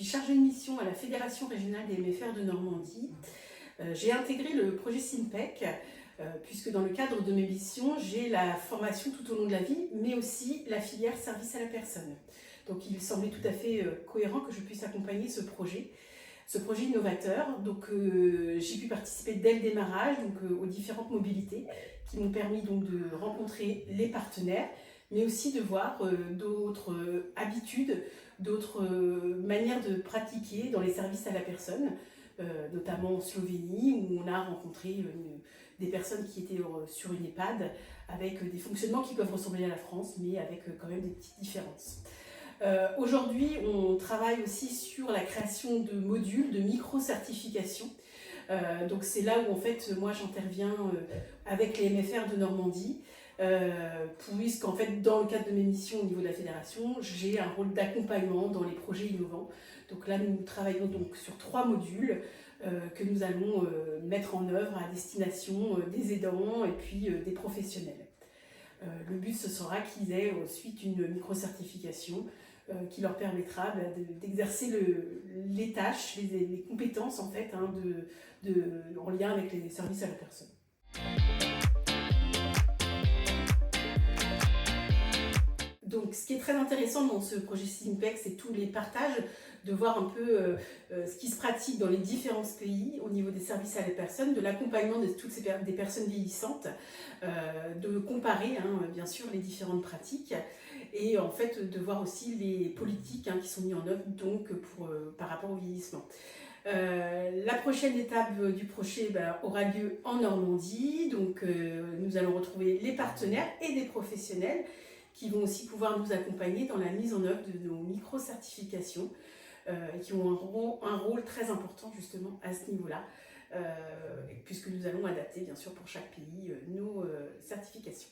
suis chargée de mission à la Fédération régionale des MFR de Normandie. J'ai intégré le projet SINPEC, puisque dans le cadre de mes missions, j'ai la formation tout au long de la vie, mais aussi la filière service à la personne. Donc il semblait tout à fait cohérent que je puisse accompagner ce projet innovateur. Donc j'ai pu participer dès le démarrage aux différentes mobilités qui m'ont permis donc de rencontrer les partenaires, mais aussi de voir d'autres habitudes, d'autres manières de pratiquer dans les services à la personne, notamment en Slovénie, où on a rencontré des personnes qui étaient sur une EHPAD avec des fonctionnements qui peuvent ressembler à la France, mais avec quand même des petites différences. Aujourd'hui, on travaille aussi sur la création de modules de micro-certification. Donc c'est là où en fait moi j'interviens avec les MFR de Normandie, puisqu'en fait dans le cadre de mes missions au niveau de la fédération, j'ai un rôle d'accompagnement dans les projets innovants. Donc là nous travaillons donc sur 3 modules que nous allons mettre en œuvre à destination des aidants et puis des professionnels. Le but ce sera qu'ils aient ensuite une micro-certification qui leur permettra d'exercer les tâches, les compétences en fait en lien avec les services à la personne. Donc, ce qui est très intéressant dans ce projet SINPEC, c'est tous les partages, de voir un peu ce qui se pratique dans les différents pays au niveau des services à la personne, de l'accompagnement de toutes des personnes vieillissantes, de comparer bien sûr les différentes pratiques et en fait de voir aussi les politiques qui sont mises en œuvre donc par rapport au vieillissement. La prochaine étape du projet aura lieu en Normandie, donc nous allons retrouver les partenaires et des professionnels qui vont aussi pouvoir nous accompagner dans la mise en œuvre de nos micro-certifications qui ont un rôle très important justement à ce niveau-là, puisque nous allons adapter bien sûr pour chaque pays nos certifications.